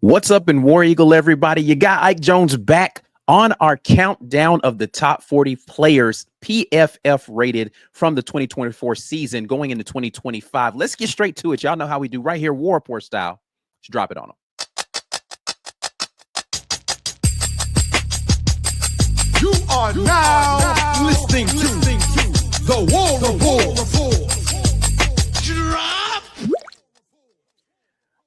What's up in War Eagle, everybody? You got Ike Jones back on our countdown of the top 40 players PFF rated from the 2024 season going into 2025. Let's get straight to it. Y'all know how we do right here, War Report style. Let's drop it on them. You are now listening to the War Report.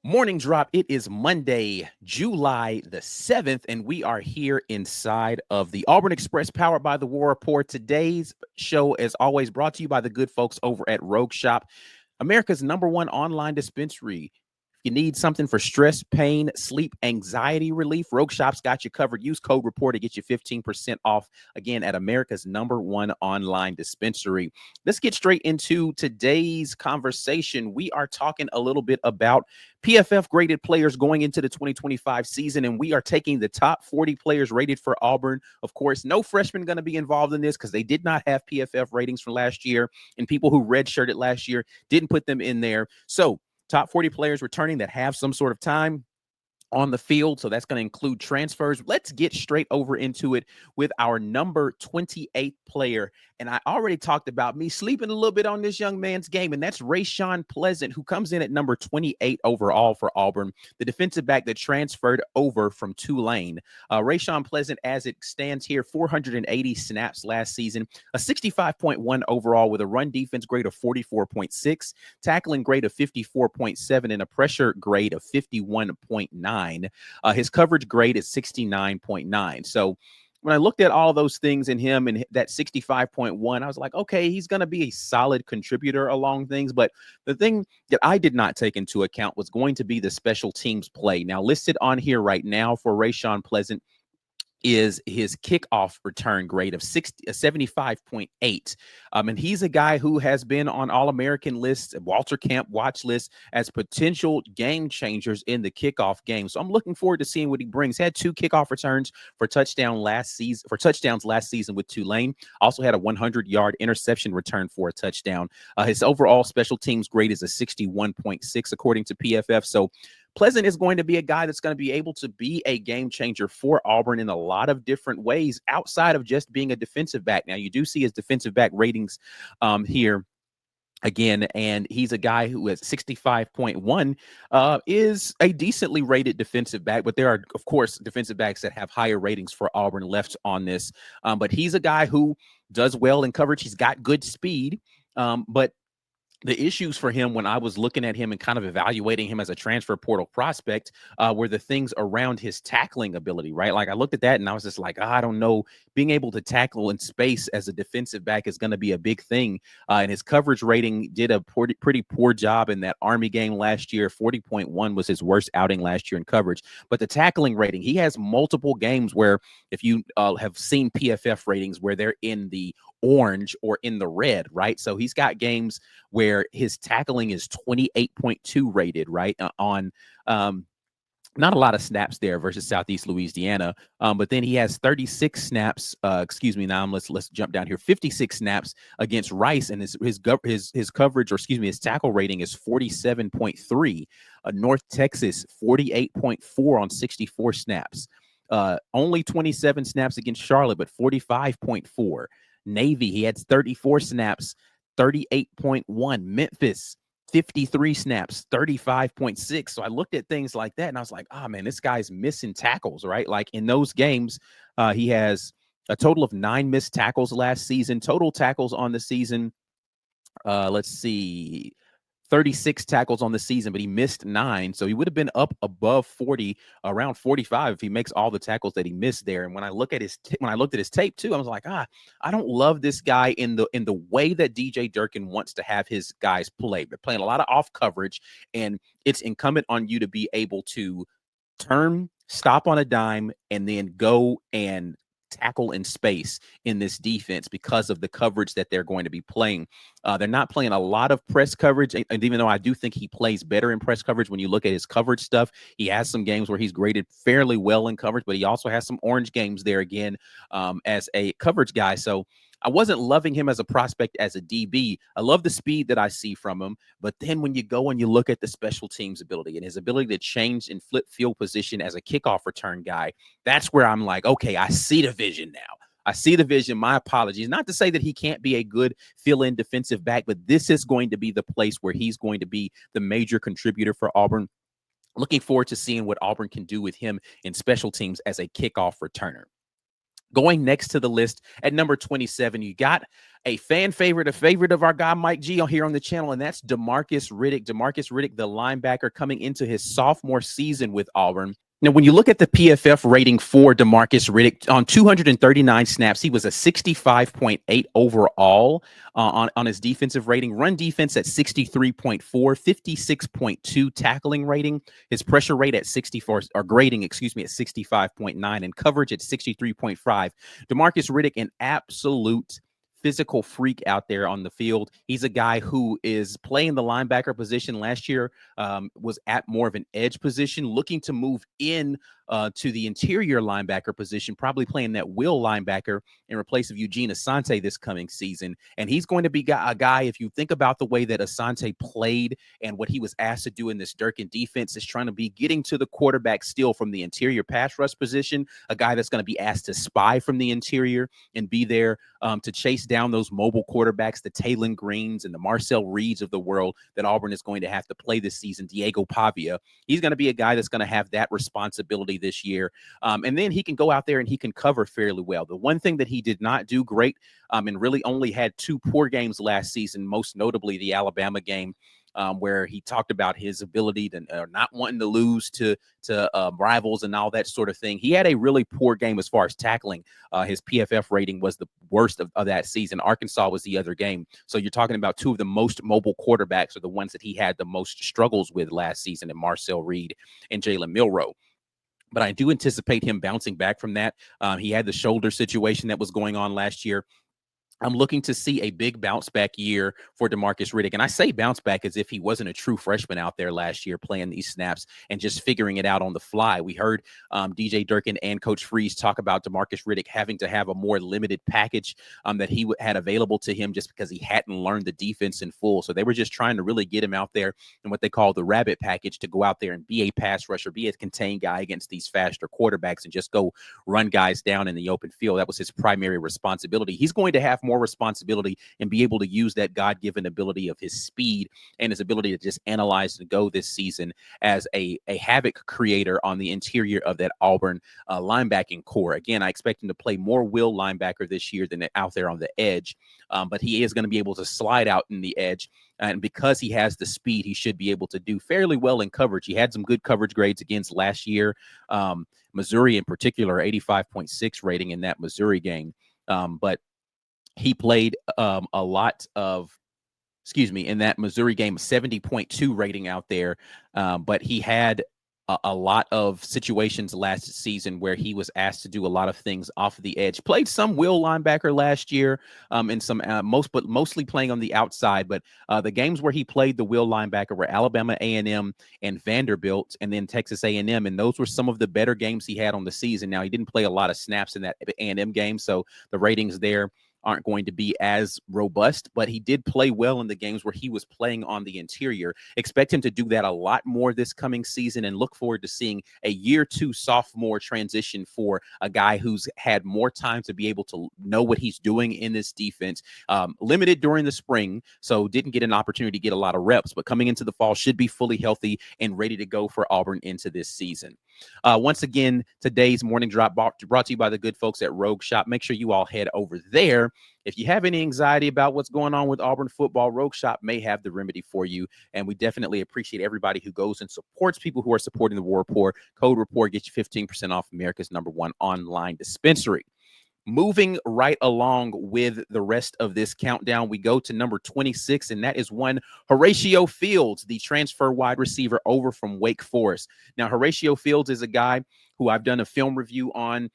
Morning drop. It is Monday, July the 7th, and we are here inside of the Auburn Express powered by the War Report. Today's show, as always, brought to you by the good folks over at Rogue Shop, America's #1 online dispensary. If you need something for stress, pain, sleep, anxiety relief, Rogue Shop's got you covered. Use code REPORT to get you 15% off, again, at America's #1 online dispensary. Let's get straight into today's conversation. We are talking a little bit about PFF graded players going into the 2025 season, and we are taking the top 40 players rated for Auburn. Of course, no freshman going to be involved in this because they did not have PFF ratings from last year, and people who redshirted last year didn't put them in there. So top 40 players returning that have some sort of time on the field. So that's going to include transfers. Let's get straight over into it with our number 28 player. And I already talked about me sleeping a little bit on this young man's game, and that's Rayshawn Pleasant, who comes in at number 28 overall for Auburn, the defensive back that transferred over from Tulane. Rayshawn Pleasant, as it stands here, 480 snaps last season, a 65.1 overall with a run defense grade of 44.6, tackling grade of 54.7, and a pressure grade of 51.9. His coverage grade is 69.9. So when I looked at all those things in him and that 65.1, I was like, okay, he's going to be a solid contributor along things. But the thing that I did not take into account was going to be the special teams play. Now, listed on here right now for Rayshawn Pleasant is his kickoff return grade of 75.8. And he's a guy who has been on All-American lists, Walter Camp watch lists as potential game changers in the kickoff game. So I'm looking forward to seeing what he brings. Had 2 kickoff returns for touchdowns last season with Tulane. Also had a 100-yard interception return for a touchdown. His overall special teams grade is a 61.6 according to PFF. So Pleasant is going to be a guy that's going to be able to be a game changer for Auburn in a lot of different ways outside of just being a defensive back. Now, you do see his defensive back ratings here again, and he's a guy who has 65.1, is a decently rated defensive back, but there are, of course, defensive backs that have higher ratings for Auburn left on this. But he's a guy who does well in coverage. He's got good speed, but the issues for him when I was looking at him and kind of evaluating him as a transfer portal prospect were the things around his tackling ability, right? Like I looked at that and I was just like, I don't know. Being able to tackle in space as a defensive back is going to be a big thing. And his coverage rating did a pretty poor job in that Army game last year. 40.1 was his worst outing last year in coverage. But the tackling rating, he has multiple games where if you have seen PFF ratings where they're in the orange or in the red, right? So he's got games where his tackling is 28.2 rated, right? On not a lot of snaps there versus Southeast Louisiana, but then he has 36 snaps. Let's jump down here. 56 snaps against Rice, and his coverage, or his tackle rating is 47.3. North Texas 48.4 on 64 snaps. Only 27 snaps against Charlotte, but 45.4. Navy, he had 34 snaps, 38.1. Memphis, 53 snaps, 35.6. So I looked at things like that and I was like, man, this guy's missing tackles, right? Like in those games, he has a total of 9 missed tackles last season. Total tackles on the season, 36 tackles on the season, but he missed 9. So he would have been up above 40, around 45 if he makes all the tackles that he missed there. And when I look at when I looked at his tape too, I was like, I don't love this guy in the way that DJ Durkin wants to have his guys play. They're playing a lot of off coverage, and it's incumbent on you to be able to turn, stop on a dime, and then go and tackle in space in this defense because of the coverage that they're going to be playing. They're not playing a lot of press coverage, and even though I do think he plays better in press coverage, when you look at his coverage stuff, he has some games where he's graded fairly well in coverage, but he also has some orange games there again as a coverage guy. So I wasn't loving him as a prospect as a DB. I love the speed that I see from him. But then when you go and you look at the special teams ability and his ability to change and flip field position as a kickoff return guy, that's where I'm like, okay, I see the vision now. I see the vision. My apologies. Not to say that he can't be a good fill-in defensive back, but this is going to be the place where he's going to be the major contributor for Auburn. Looking forward to seeing what Auburn can do with him in special teams as a kickoff returner. Going next to the list at number 27, you got a fan favorite, a favorite of our guy Mike G here on the channel, and that's Demarcus Riddick. Demarcus Riddick, the linebacker, coming into his sophomore season with Auburn. Now, when you look at the PFF rating for Demarcus Riddick, on 239 snaps, he was a 65.8 overall on his defensive rating. Run defense at 63.4, 56.2 tackling rating. His pressure rate at 64, or grading, at 65.9, and coverage at 63.5. Demarcus Riddick, an absolute physical freak out there on the field. He's a guy who is playing the linebacker position last year, was at more of an edge position, looking to move in to the interior linebacker position, probably playing that will linebacker in place of Eugene Asante this coming season. And he's going to be a guy, if you think about the way that Asante played and what he was asked to do in this Durkin defense, is trying to be getting to the quarterback still from the interior pass rush position, a guy that's going to be asked to spy from the interior and be there to chase down those mobile quarterbacks, the Taylon Greens and the Marcel Reeds of the world that Auburn is going to have to play this season. Diego Pavia, he's going to be a guy that's going to have that responsibility this year. And then he can go out there and he can cover fairly well. The one thing that he did not do great and really only had two poor games last season, most notably the Alabama game, where he talked about his ability to not wanting to lose to rivals and all that sort of thing. He had a really poor game as far as tackling. His PFF rating was the worst of that season. Arkansas was the other game. So you're talking about two of the most mobile quarterbacks, or the ones that he had the most struggles with last season, in Marcel Reed and Jalen Milroe. But I do anticipate him bouncing back from that. He had the shoulder situation that was going on last year. I'm looking to see a big bounce back year for Demarcus Riddick. And I say bounce back as if he wasn't a true freshman out there last year playing these snaps and just figuring it out on the fly. We heard DJ Durkin and Coach Freeze talk about Demarcus Riddick having to have a more limited package that he had available to him just because he hadn't learned the defense in full. So they were just trying to really get him out there in what they call the rabbit package, to go out there and be a pass rusher, be a contained guy against these faster quarterbacks and just go run guys down in the open field. That was his primary responsibility. He's going to have more responsibility and be able to use that God-given ability of his speed and his ability to just analyze and go this season as a havoc creator on the interior of that Auburn linebacking core. Again, I expect him to play more will linebacker this year than out there on the edge, but he is going to be able to slide out in the edge. And because he has the speed, he should be able to do fairly well in coverage. He had some good coverage grades against last year. Missouri in particular, 85.6 rating in that Missouri game. But he played a lot of, in that Missouri game, 70.2 rating out there. But he had a lot of situations last season where he was asked to do a lot of things off of the edge. Played some will linebacker last year, and some mostly playing on the outside. But the games where he played the will linebacker were Alabama A&M and Vanderbilt, and then Texas A&M, and those were some of the better games he had on the season. Now, he didn't play a lot of snaps in that A&M game, so the ratings there aren't going to be as robust, but he did play well in the games where he was playing on the interior. Expect him to do that a lot more this coming season, and look forward to seeing a year two sophomore transition for a guy who's had more time to be able to know what he's doing in this defense. Limited during the spring, so didn't get an opportunity to get a lot of reps, but coming into the fall should be fully healthy and ready to go for Auburn into this season. Once again, today's morning drop brought to you by the good folks at Rogue Shop. Make sure you all head over there. If you have any anxiety about what's going on with Auburn football, Rogue Shop may have the remedy for you. And we definitely appreciate everybody who goes and supports people who are supporting the War Report. Code Report gets you 15% off America's #1 online dispensary. Moving right along with the rest of this countdown, we go to number 26, and that is one Horatio Fields, the transfer wide receiver over from Wake Forest. Now, Horatio Fields is a guy who I've done a film review on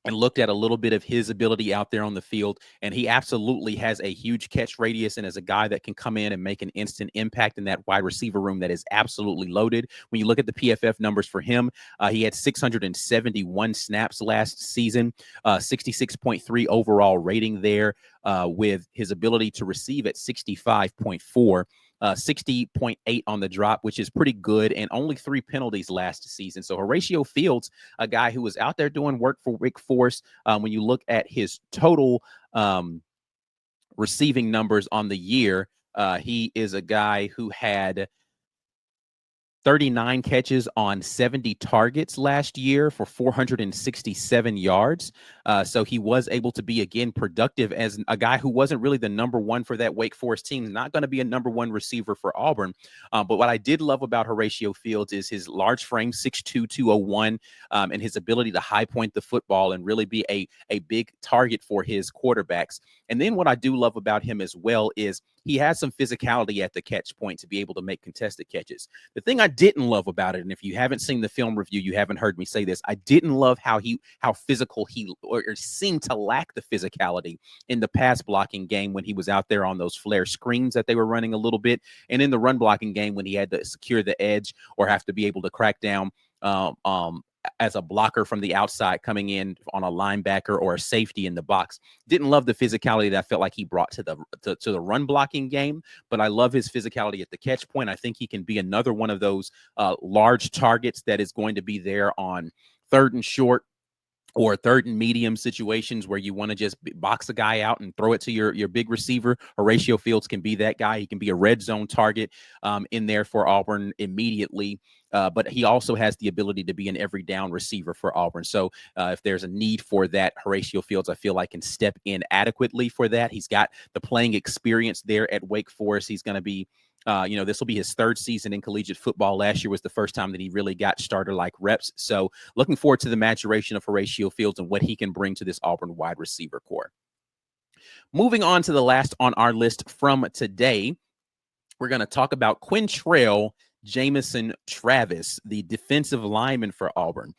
and looked at a little bit of his ability out there on the field. And he absolutely has a huge catch radius and is a guy that can come in and make an instant impact in that wide receiver room that is absolutely loaded. When you look at the PFF numbers for him, he had 671 snaps last season, 66.3 overall rating there, with his ability to receive at 65.4. 60.8 on the drop, which is pretty good, and only 3 penalties last season. So Horatio Fields, a guy who was out there doing work for Wake Forest. When you look at his total receiving numbers on the year, he is a guy who had 39 catches on 70 targets last year for 467 yards. So he was able to be, again, productive as a guy who wasn't really the number one for that Wake Forest team, not going to be a number one receiver for Auburn. But what I did love about Horatio Fields is his large frame, 6'2", 201, and his ability to high point the football and really be a big target for his quarterbacks. And then what I do love about him as well is he has some physicality at the catch point to be able to make contested catches. The thing I didn't love about it, and if you haven't seen the film review, you haven't heard me say this, I didn't love how physical he or seemed to lack the physicality in the pass blocking game when he was out there on those flare screens that they were running a little bit, and in the run blocking game when he had to secure the edge or have to be able to crack down as a blocker from the outside coming in on a linebacker or a safety in the box. Didn't love the physicality that I felt like he brought to the run blocking game, but I love his physicality at the catch point. I think he can be another one of those large targets that is going to be there on 3rd and short or 3rd and medium situations where you want to just box a guy out and throw it to your big receiver. Horatio Fields can be that guy. He can be a red zone target in there for Auburn immediately. But he also has the ability to be an every down receiver for Auburn. So if there's a need for that, Horatio Fields, I feel like, can step in adequately for that. He's got the playing experience there at Wake Forest. He's going to be this will be his 3rd season in collegiate football. Last year was the first time that he really got starter-like reps. So looking forward to the maturation of Horatio Fields and what he can bring to this Auburn wide receiver core. Moving on to the last on our list from today, we're going to talk about Quientrail Jamison-Travis, the defensive lineman for Auburn.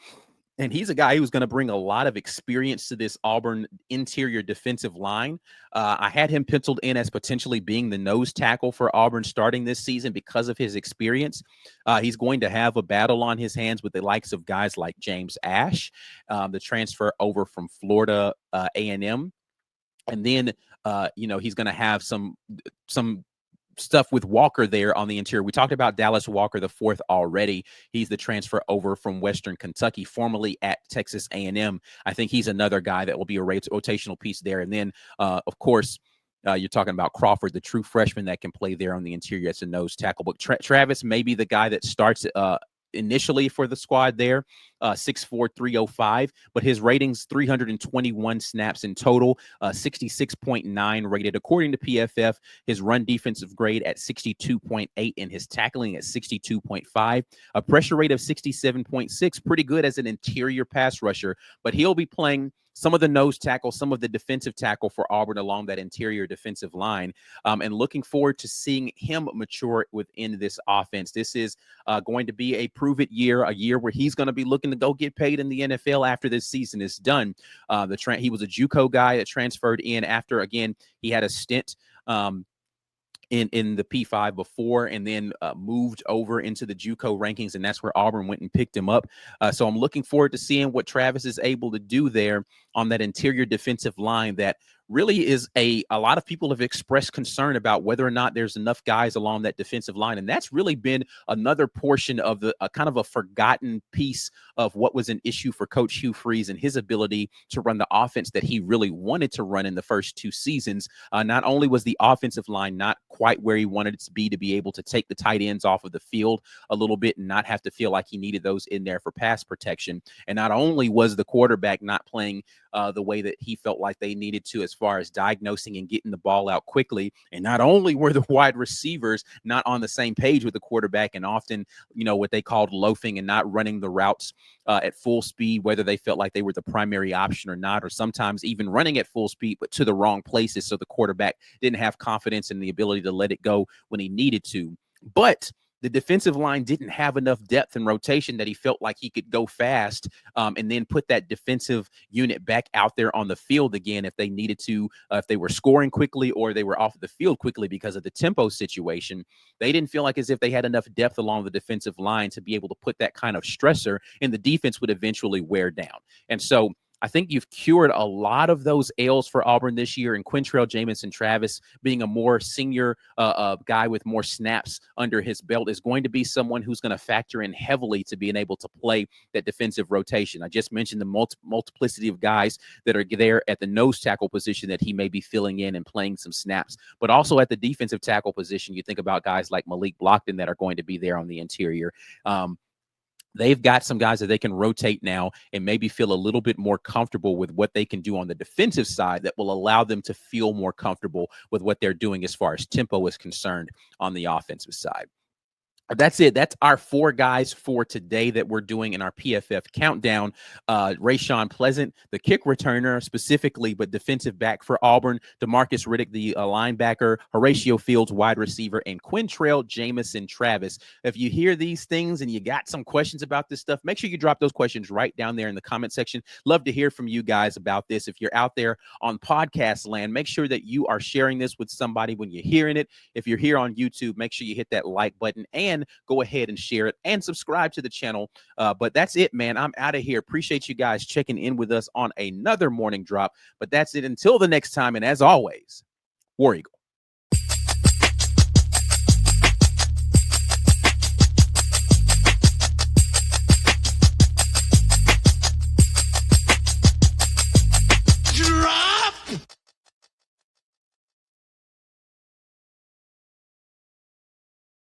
And he's a guy who's going to bring a lot of experience to this Auburn interior defensive line. I had him penciled in as potentially being the nose tackle for Auburn starting this season because of his experience. He's going to have a battle on his hands with the likes of guys like James Ash, the transfer over from Florida A&M. And then, he's going to have some stuff with Walker there on the interior. We talked about Dallas Walker the 4th already. He's the transfer over from Western Kentucky, formerly at Texas A&M. I think he's another guy that will be a rotational piece there. And then, of course, you're talking about Crawford, the true freshman that can play there on the interior as a nose tackle. But Travis may be the guy that starts initially for the squad there, 6'4", 305, but his ratings 321 snaps in total, 66.9 rated according to PFF. His run defensive grade at 62.8 and his tackling at 62.5, a pressure rate of 67.6, pretty good as an interior pass rusher. But he'll be playing some of the nose tackle, some of the defensive tackle for Auburn along that interior defensive line, and looking forward to seeing him mature within this offense. This is going to be a prove-it year, a year where he's going to be looking to go get paid in the NFL after this season is done. He was a JUCO guy that transferred in after, again, he had a stint in the P5 before and then moved over into the JUCO rankings, and that's where Auburn went and picked him up. So I'm looking forward to seeing what Travis is able to do there on that interior defensive line that really is a lot of people have expressed concern about whether or not there's enough guys along that defensive line. And that's really been another portion of the kind of a forgotten piece of what was an issue for Coach Hugh Freeze and his ability to run the offense that he really wanted to run in the first 2 seasons. Not only was the offensive line not quite where he wanted it to be able to take the tight ends off of the field a little bit and not have to feel like he needed those in there for pass protection. And not only was the quarterback not playing the way that he felt like they needed to as far as diagnosing and getting the ball out quickly. And not only were the wide receivers not on the same page with the quarterback and often, what they called loafing and not running the routes at full speed, whether they felt like they were the primary option or not, or sometimes even running at full speed, but to the wrong places. So the quarterback didn't have confidence in the ability to let it go when he needed to. But the defensive line didn't have enough depth and rotation that he felt like he could go fast and then put that defensive unit back out there on the field again if they needed to, if they were scoring quickly or they were off the field quickly because of the tempo situation. They didn't feel like as if they had enough depth along the defensive line to be able to put that kind of stressor, and the defense would eventually wear down. And so I think you've cured a lot of those ails for Auburn this year, and Quientrail Jamison-Travis being a more senior guy with more snaps under his belt is going to be someone who's going to factor in heavily to being able to play that defensive rotation. I just mentioned the multiplicity of guys that are there at the nose tackle position that he may be filling in and playing some snaps, but also at the defensive tackle position, you think about guys like Malik Blockton that are going to be there on the interior. They've got some guys that they can rotate now and maybe feel a little bit more comfortable with what they can do on the defensive side that will allow them to feel more comfortable with what they're doing as far as tempo is concerned on the offensive side. That's it. That's our 4 guys for today that we're doing in our PFF countdown. Rayshawn Pleasant, the kick returner specifically, but defensive back for Auburn. Demarcus Riddick, the linebacker. Horatio Fields, wide receiver. And Quientrail Jamison-Travis. If you hear these things and you got some questions about this stuff, make sure you drop those questions right down there in the comment section. Love to hear from you guys about this. If you're out there on podcast land, make sure that you are sharing this with somebody when you're hearing it. If you're here on YouTube, make sure you hit that like button and go ahead and share it and subscribe to the channel. But that's it, man. I'm out of here. Appreciate you guys checking in with us on another morning drop. But that's it until the next time. And as always, War Eagle.